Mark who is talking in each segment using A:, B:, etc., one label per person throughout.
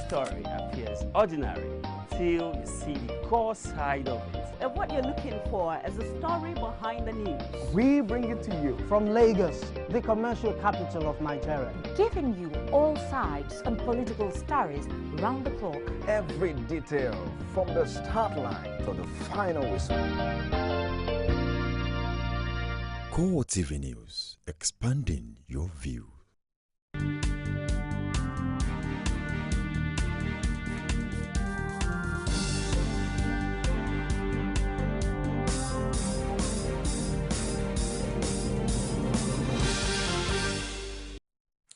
A: Story appears ordinary till you see the core side of it.
B: And what you're looking for is the story behind the news.
C: We bring it to you from Lagos, the commercial capital of Nigeria.
D: Giving you all sides and political stories round the clock.
E: Every detail from the start line to the final whistle.
F: CoreTV News, expanding your view.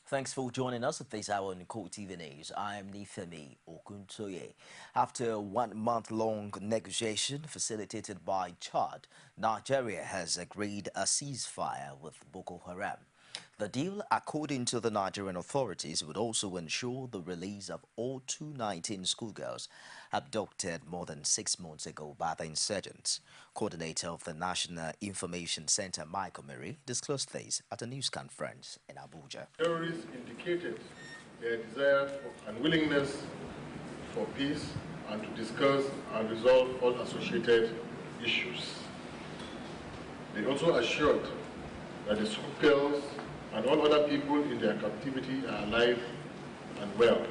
G: Thanks for joining us at this hour on CoreTV News. I am Nifemi Okuntoye. After a one-month-long negotiation facilitated by Chad, Nigeria has agreed a ceasefire with Boko Haram. The deal, according to the Nigerian authorities, would also ensure the release of all 219 schoolgirls abducted more than 6 months ago by the insurgents. Coordinator of the National Information Center, Michael Mary, disclosed this at a news conference in Abuja.
H: Terrorists indicated their desire and willingness for peace and to discuss and resolve all associated issues. They also assured that the schoolgirls and all other people in their captivity are alive and well.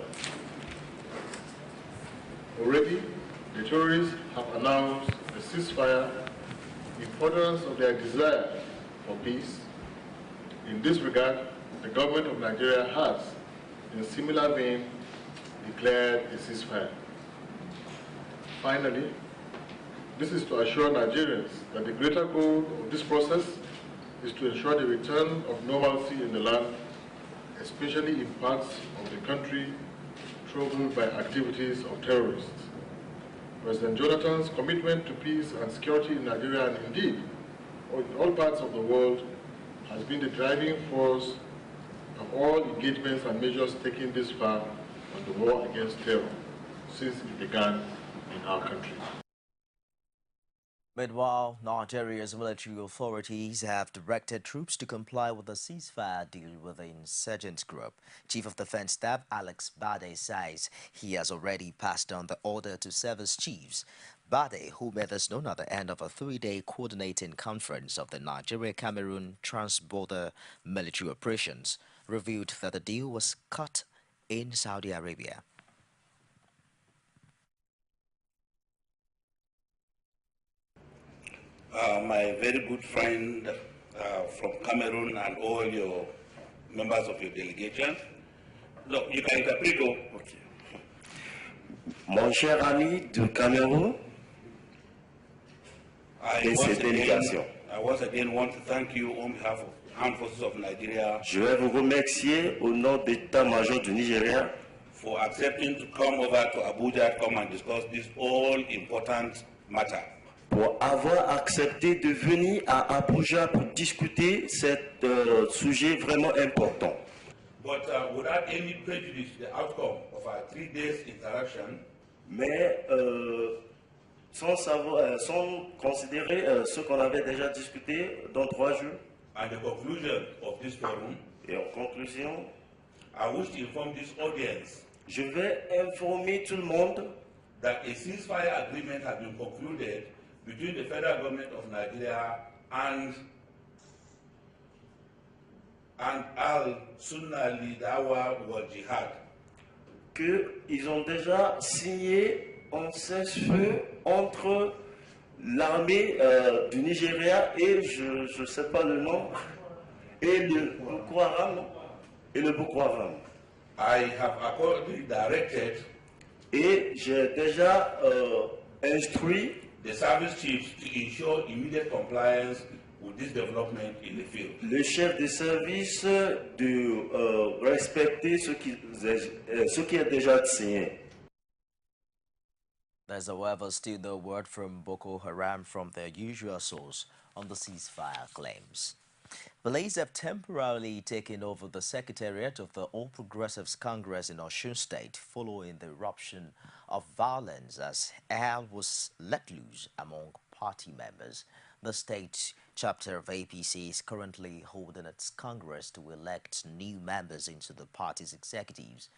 H: Already, the terrorists have announced a ceasefire in furtherance of their desire for peace. In this regard, the government of Nigeria has, in a similar vein, declared a ceasefire. Finally, this is to assure Nigerians that the greater goal of this process is to ensure the return of normalcy in the land, especially in parts of the country troubled by activities of terrorists. President Jonathan's commitment to peace and security in Nigeria and indeed in all parts of the world has been the driving force of all engagements and measures taken this far on the war against terror since it began in our country.
G: Meanwhile, Nigeria's military authorities have directed troops to comply with the ceasefire deal with the insurgent group. Chief of Defense Staff Alex Bade says he has already passed on the order to service chiefs. Bade, who made this known at the end of a 3-day coordinating conference of the Nigeria-Cameroon Trans-Border Military Operations, revealed that the deal was cut in Saudi Arabia.
I: My very good friend from Cameroon and all your members of your delegation. Look, you can interpret. Okay.
J: Mon cher ami du Cameroun et ses délégations.
I: I once again want to thank you on behalf of Armed Forces of Nigeria.
J: Je vais vous remercier au nom de l'état-major du Nigeria
I: for accepting to come over to Abuja to come and discuss this all important matter.
J: Pour avoir accepté de venir à Abuja pour discuter cet sujet vraiment important.
I: But without any prejudice to the outcome of our 3 days interaction,
J: mais sans considérer ce qu'on avait déjà discuté dans 3 jours.
I: And the conclusion of this forum,
J: et en conclusion,
I: I wish to inform this audience,
J: je vais informer tout le monde
I: that a ceasefire agreement has been concluded between the federal government of Nigeria and Al-Sunnah Lidawa wal Jihad.
J: Qu'ils ont déjà signé un cessez-feu entre l'armée du Nigeria et je ne sais pas le nom, et le Boko Haram.
I: I have accordingly directed
J: et j'ai déjà instruit
I: the service chiefs to ensure immediate compliance with this development in the field.
J: Le chef de service de respecter ce qui est déjà signé.
G: There's however still no word from Boko Haram from their usual source on the ceasefire claims. Police have temporarily taken over the secretariat of the All Progressives Congress in Osun State following the eruption of violence as hell was let loose among party members. The state chapter of APC is currently holding its Congress to elect new members into the party's executives.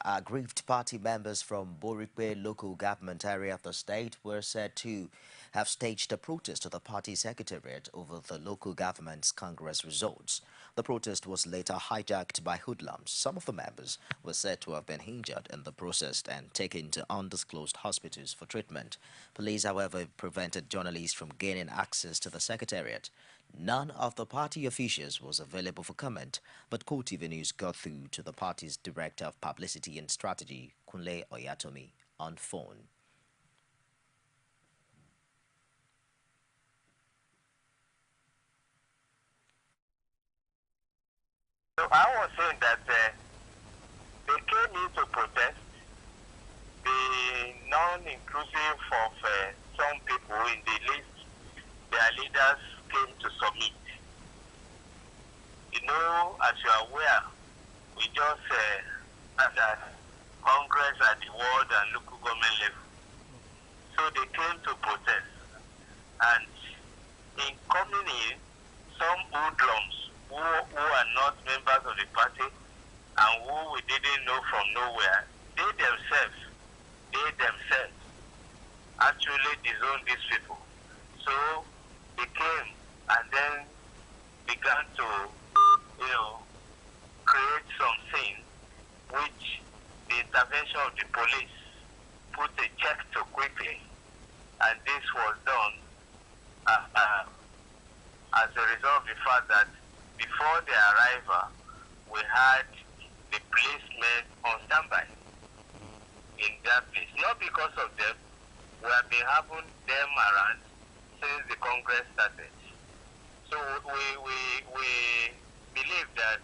G: Aggrieved party members from Borikwe local government area of the state were said to have staged a protest to the party secretariat over the local government's Congress results. The protest was later hijacked by hoodlums. Some of the members were said to have been injured in the process and taken to undisclosed hospitals for treatment. Police, however, prevented journalists from gaining access to the secretariat. None of the party officials was available for comment, but CoreTV News got through to the party's Director of Publicity and Strategy, Kunle Oyatomi, on phone.
K: So I was saying that they came in to protest the non-inclusive of some people in the list. Their leaders came to submit. You know, as you are aware, we just had a Congress at the world and local government level. So they came to protest. And in coming in, some hoodlums who are not members of the party and who we didn't know from nowhere, they themselves actually disowned these people. So they came and then began to, create something which the intervention of the police put a check to quickly. And this was done as a result of the fact that before their arrival, we had the policemen on standby in that place. Not because of them, we have been having them around since the Congress started. So we believe that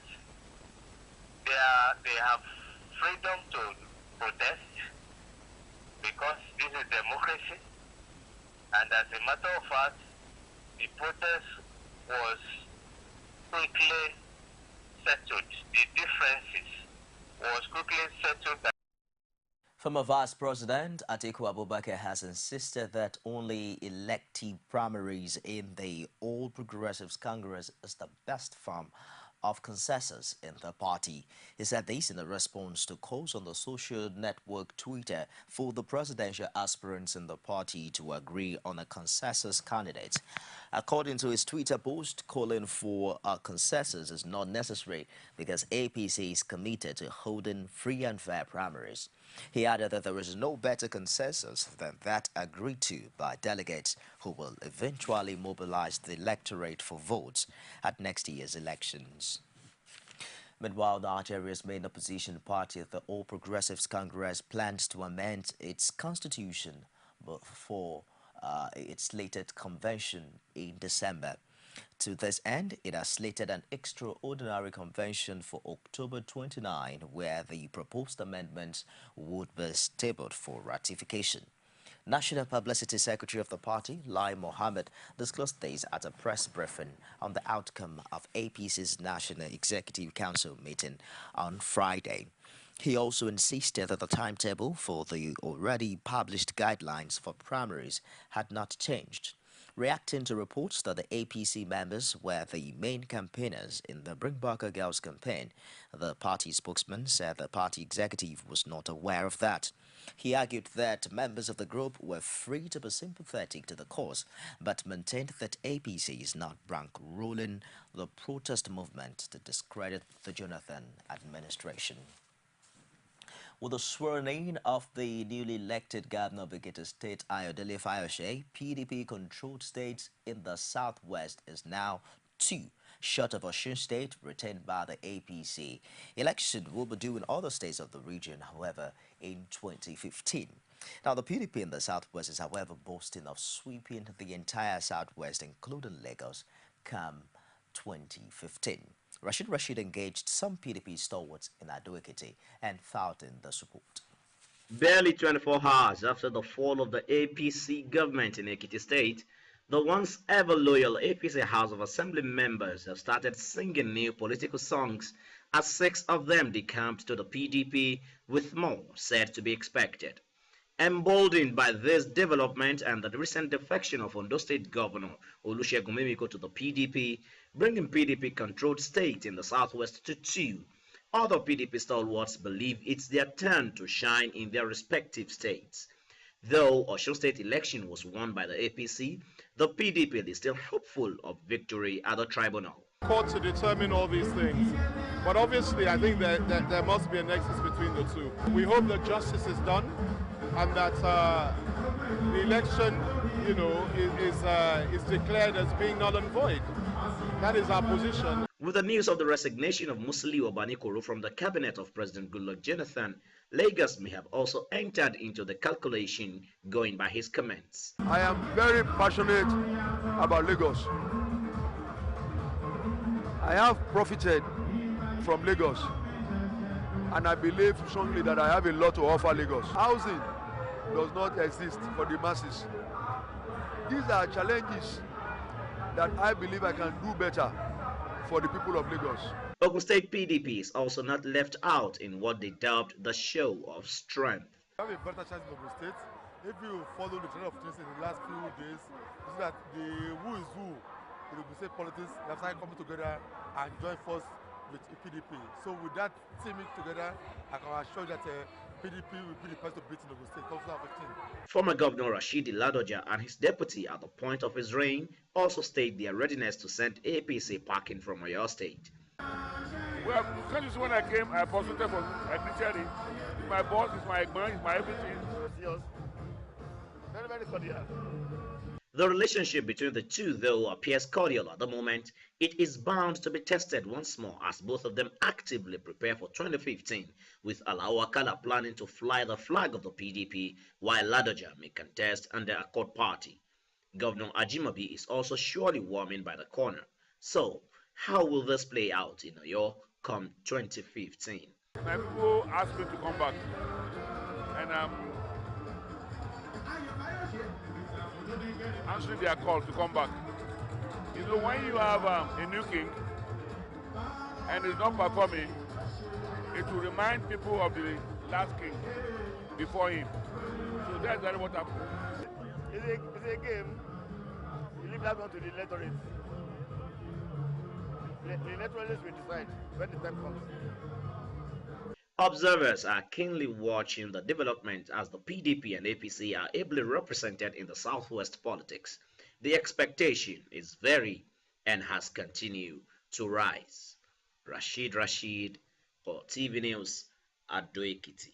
K: they have freedom to protest because this is democracy. And as a matter of fact, the protest was quickly settled. The differences was quickly settled.
G: Former Vice President Atiku Abubakar has insisted that only elective primaries in the All Progressives Congress is the best form of consensus in the party. He said this in a response to calls on the social network Twitter for the presidential aspirants in the party to agree on a consensus candidate. According to his Twitter post, calling for a consensus is not necessary because APC is committed to holding free and fair primaries. He added that there is no better consensus than that agreed to by delegates who will eventually mobilize the electorate for votes at next year's elections. Meanwhile, Nigeria's main opposition party, the All Progressives Congress, plans to amend its constitution before its slated convention in December. To this end, it has slated an extraordinary convention for October 29, where the proposed amendments would be tabled for ratification. National Publicity Secretary of the party, Lai Mohammed, disclosed this at a press briefing on the outcome of APC's National Executive Council meeting on Friday. He also insisted that the timetable for the already published guidelines for primaries had not changed. Reacting to reports that the APC members were the main campaigners in the Bring Back Our Girls campaign, the party spokesman said the party executive was not aware of that. He argued that members of the group were free to be sympathetic to the cause, but maintained that APC is not bankrolling the protest movement to discredit the Jonathan administration. With the swearing-in of the newly elected governor of Ekiti State, Ayodele Fayose, PDP-controlled states in the southwest is now 2, short of Osun State, retained by the APC. Election will be due in other states of the region, however, in 2015. Now, the PDP in the southwest is, however, boasting of sweeping the entire southwest, including Lagos, come 2015. Rashid engaged some PDP stalwarts in Ado-Ekiti and filed in the support.
L: Barely 24 hours after the fall of the APC government in Ekiti State, the once ever loyal APC House of Assembly members have started singing new political songs as 6 of them decamped to the PDP, with more said to be expected. Emboldened by this development and the recent defection of Ondo State Governor Olusegun Mimiko to the PDP, bringing PDP-controlled state in the southwest to 2, Other PDP stalwarts believe it's their turn to shine in their respective states. Though Osun State election was won by the APC, the PDP is still hopeful of victory at the tribunal.
M: Court to determine all these things, but obviously I think that there must be a nexus between the two. We hope that justice is done and that the election, is declared as being null and void. That is our position.
L: With the news of the resignation of Musiliu Obanikoro from the cabinet of President Goodluck Jonathan, Lagos may have also entered into the calculation, going by his comments.
N: I am very passionate about Lagos. I have profited from Lagos, and I believe strongly that I have a lot to offer Lagos. Housing does not exist for the masses. These are challenges that I believe I can do better for the people of Lagos.
L: Ogun State PDP is also not left out in what they dubbed the show of strength.
M: We have a better chance in Ogun State if you follow the trend of things in the last few days. You see that the who is who in Ogun State politics have started coming together and join force with PDP. So with that teaming together, I can assure you that PDP will be the person to beat in Ogun State 2015.
L: Former Governor Rashidi Ladoja and his deputy at the point of his reign also state their readiness to send APC packing from Oyo State.
O: Well, can't you see when I came, I postulated for Agriculture. My boss is my man, is my everything. Very, very cordial.
L: The relationship between the two, though, appears cordial at the moment. It is bound to be tested once more as both of them actively prepare for 2015, with Alao Akala planning to fly the flag of the PDP, while Ladoja may contest under a Accord party. Governor Ajimabi is also surely warming by the corner. So, how will this play out in Oyo come 2015?
O: My people asked me to come back, and answering their call to come back. You know, when you have a new king and he's not performing, it will remind people of the last king before him. So that's exactly what happened.
P: It's a game. You leave that one to the electorate. The electorate will decide when the time comes.
L: Observers are keenly watching the development as the PDP and APC are ably represented in the Southwest politics. The expectation is very and has continued to rise. Rashid, CoreTV News, Ado Ekiti.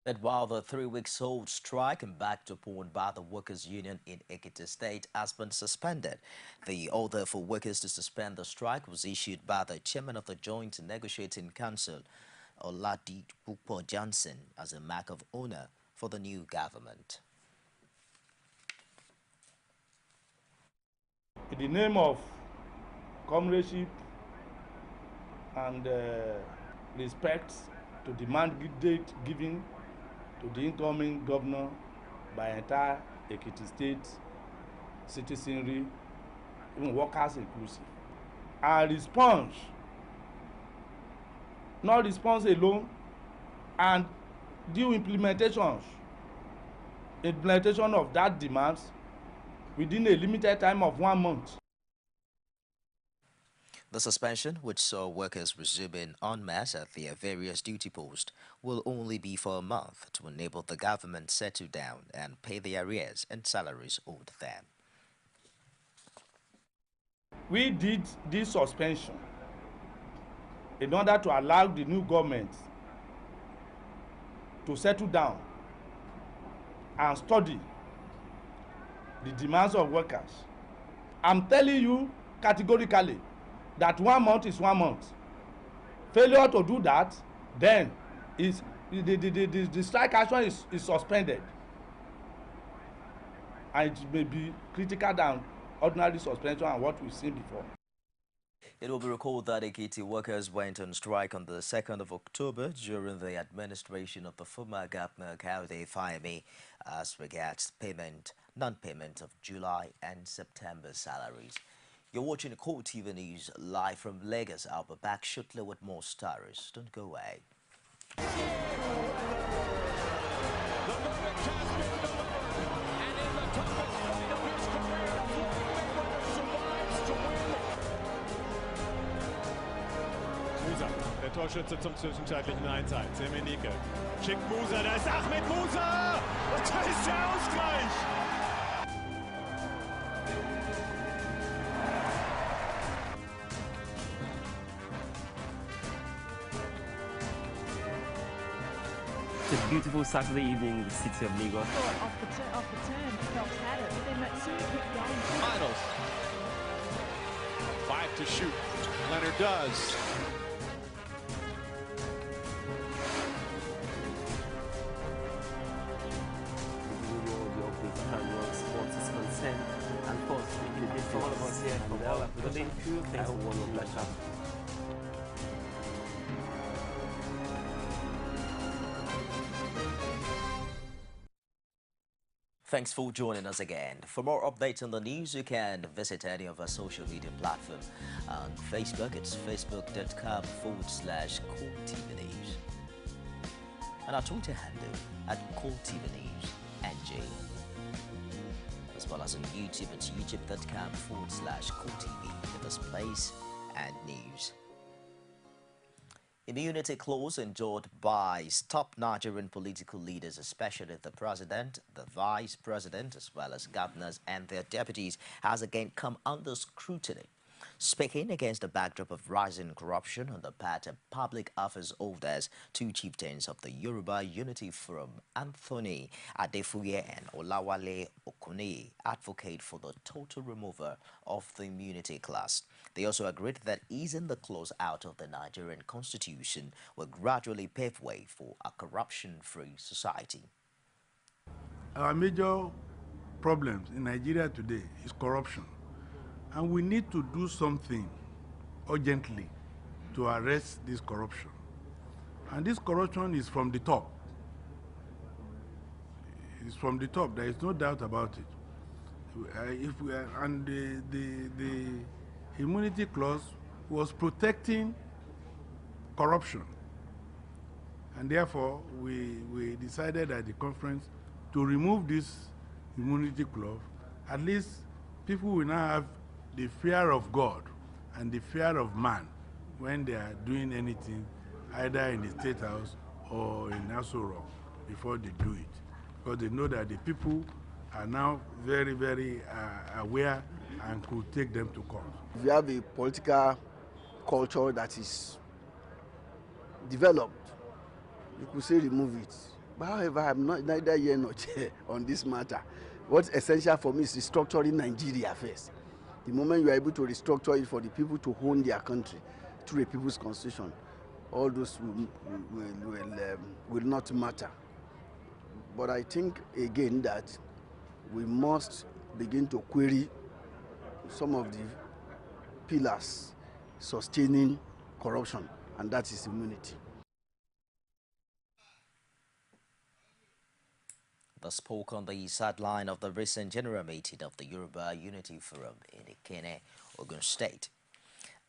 G: That while the 3-week-old strike embarked upon by the Workers' Union in Ekiti State has been suspended, the order for workers to suspend the strike was issued by the chairman of the Joint Negotiating Council, Oladipupo Johnson, as a mark of honor for the new government.
Q: In the name of comradeship and respect to the mandate given to the incoming governor by entire Ekiti State citizenry, even workers inclusive, and response, not response alone, and due implementation of that demands within a limited time of 1 month.
G: The suspension, which saw workers resuming en masse at their various duty posts, will only be for a month to enable the government to settle down and pay the arrears and salaries owed them.
Q: We did this suspension in order to allow the new government to settle down and study the demands of workers. I'm telling you categorically that 1 month is 1 month. Failure to do that, then is the strike action is suspended, and it may be critical than ordinary suspension and what we've seen before.
G: It will be recalled that Ekiti workers went on strike on the 2nd of October during the administration of the former Governor Kaude Fayemi as regards non-payment of July and September salaries. You're watching CoreTV News live from Lagos. I'll be back shortly with more stories. Don't go away.
R: Torschütze zum zwischenzeitlichen Einsatz. Semenike schickt Musa, da ist Ahmed Musa und da ist der Ausgleich.
A: It's a beautiful Saturday evening in the city of Lagos.
B: Off the turn, Phelps had it, but then soon kept going.
R: Finals. 5 to shoot. Leonard does.
A: Sports is concerned, and of course, making a difference. All of us here from all our production crew, thanks for one of pleasure.
G: Thanks for joining us again. For more updates on the news, you can visit any of our social media platforms. On Facebook, it's facebook.com/CoreTV News. And our Twitter handle @CoreTV News NJ. As well as on YouTube at youtube.com/CoreTV for displays and news. Immunity clause enjoyed by top Nigerian political leaders, especially the president, the vice president, as well as governors and their deputies, has again come under scrutiny. Speaking against the backdrop of rising corruption on the part of public office holders, two chieftains of the Yoruba Unity Forum, Anthony Adefuye and Olawale Okune, advocate for the total removal of the immunity clause. They also agreed that easing the clause out of the Nigerian constitution will gradually pave way for a corruption-free society.
S: Our major problems in Nigeria today is corruption. And we need to do something urgently to arrest this corruption. And this corruption is from the top. It's from the top. There is no doubt about it. The immunity clause was protecting corruption. And therefore, we decided at the conference to remove this immunity clause. At least people will now have the fear of God and the fear of man when they are doing anything, either in the State House or in Aso Rock, before they do it. Because they know that the people are now very, very aware and could take them to court.
T: We have a political culture that is developed. You could say remove it. But however, I'm not neither here nor there on this matter. What's essential for me is restructuring Nigeria first. The moment you are able to restructure it for the people to own their country through a people's constitution, all those will not matter. But I think again that we must begin to query some of the pillars sustaining corruption, and that is immunity.
G: They spoke on the sideline of the recent general meeting of the Yoruba Unity Forum in Ikenne, Ogun State.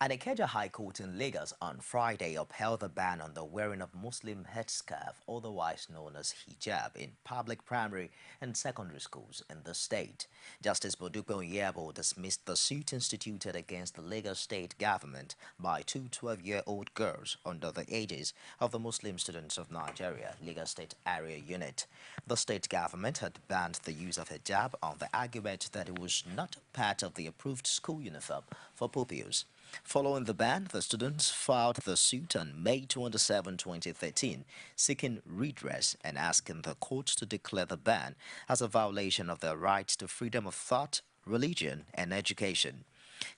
G: An Ikeja High Court in Lagos on Friday upheld the ban on the wearing of Muslim headscarf, otherwise known as hijab, in public primary and secondary schools in the state. Justice Bodupe Onyebo dismissed the suit instituted against the Lagos state government by two 12-year-old girls under the ages of the Muslim Students of Nigeria, Lagos State Area Unit. The state government had banned the use of hijab on the argument that it was not part of the approved school uniform for pupils. Following the ban, the students filed the suit on May 27, 2013, seeking redress and asking the court to declare the ban as a violation of their rights to freedom of thought, religion, and education.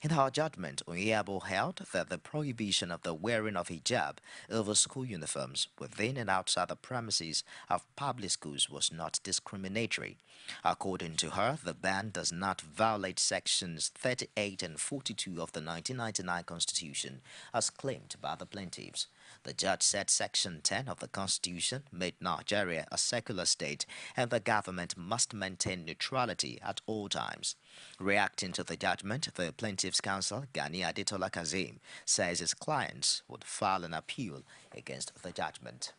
G: In her judgment, Onyebo held that the prohibition of the wearing of hijab over school uniforms within and outside the premises of public schools was not discriminatory. According to her, the ban does not violate sections 38 and 42 of the 1999 Constitution, as claimed by the plaintiffs. The judge said Section 10 of the Constitution made Nigeria a secular state and the government must maintain neutrality at all times. Reacting to the judgment, the plaintiff's counsel, Gani Adetola Kazim, says his clients would file an appeal against the judgment.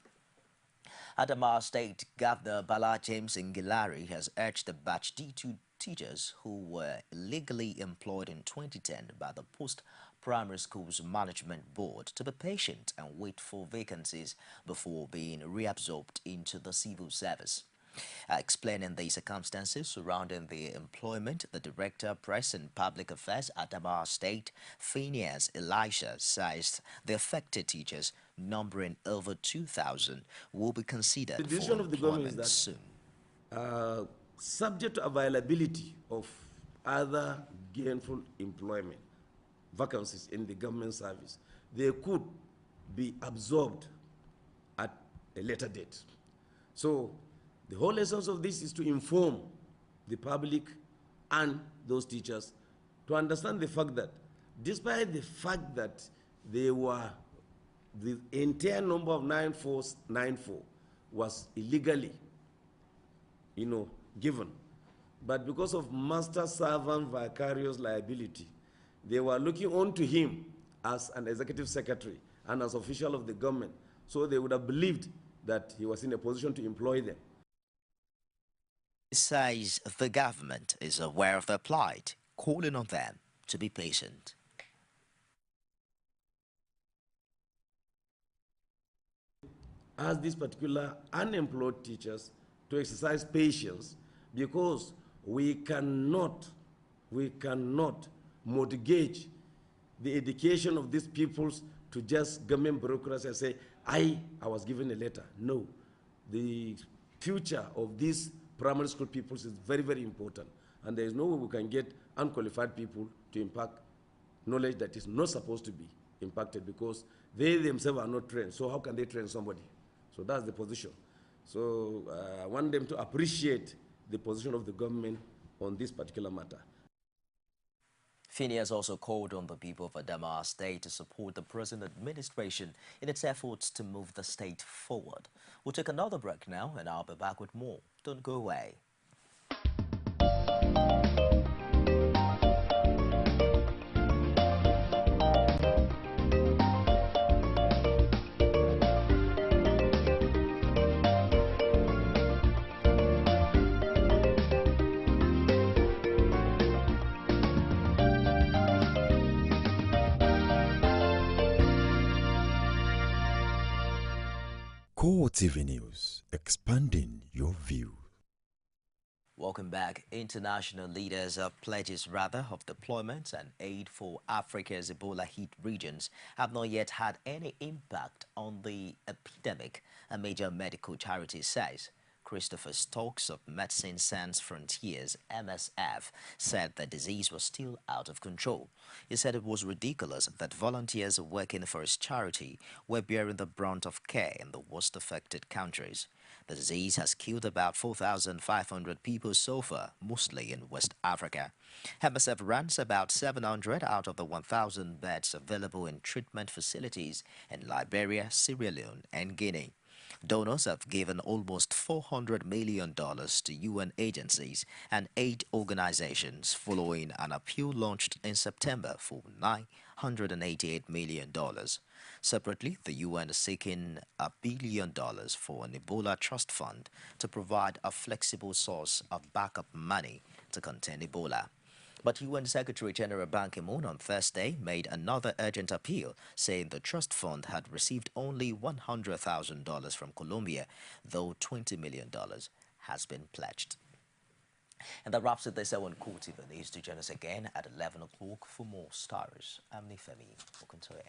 G: Adamawa State Governor Bala James Ngilari has urged the Batch D2 teachers who were illegally employed in 2010 by the Primary Schools Management Board to be patient and wait for vacancies before being reabsorbed into the civil service. Explaining the circumstances surrounding the employment, the Director, Press and Public Affairs at Adamawa State, Phineas Elisha, says the affected teachers, numbering over 2,000, will be considered
U: The
G: for
U: decision of the government
G: employment
U: is that,
G: soon.
U: Subject to availability of other gainful employment vacancies in the government service, they could be absorbed at a later date. So the whole essence of this is to inform the public and those teachers to understand the fact that despite the fact that they were, the entire number of 9494 was illegally, given, but because of master-servant vicarious liability, they were looking on to him as an executive secretary and as official of the government, so they would have believed that he was in a position to employ them.
G: He says the government is aware of their plight, calling on them to be patient.
U: As these particular unemployed teachers to exercise patience, because we cannot mortgage the education of these peoples to just government bureaucracy and say, I was given a letter. No, the future of these primary school peoples is very, very important. And there is no way we can get unqualified people to impact knowledge that is not supposed to be impacted, because they themselves are not trained. So how can they train somebody? So that's the position. So I want them to appreciate the position of the government on this particular matter.
G: Phineas also called on the people of Adamawa State to support the present administration in its efforts to move the state forward. We'll take another break now, and I'll be back with more. Don't go away.
F: CoreTV News, expanding your view.
G: Welcome back. International leaders pledges of deployment and aid for Africa's Ebola-hit regions have not yet had any impact on the epidemic, a major medical charity says. Christopher Stokes of Medicine Sans Frontiers, MSF, said the disease was still out of control. He said it was ridiculous that volunteers working for his charity were bearing the brunt of care in the worst affected countries. The disease has killed about 4,500 people so far, mostly in West Africa. MSF runs about 700 out of the 1,000 beds available in treatment facilities in Liberia, Sierra Leone, and Guinea. Donors have given almost $400 million to UN agencies and aid organizations following an appeal launched in September for $988 million. Separately, the UN is seeking $1 billion for an Ebola trust fund to provide a flexible source of backup money to contain Ebola. But UN Secretary General Ban Ki-moon on Thursday made another urgent appeal, saying the trust fund had received only $100,000 from Colombia, though $20 million has been pledged. And that wraps it this hour on CoreTV News. Do join us again at 11 o'clock for more stories. I'm Nifemi Okuntoye.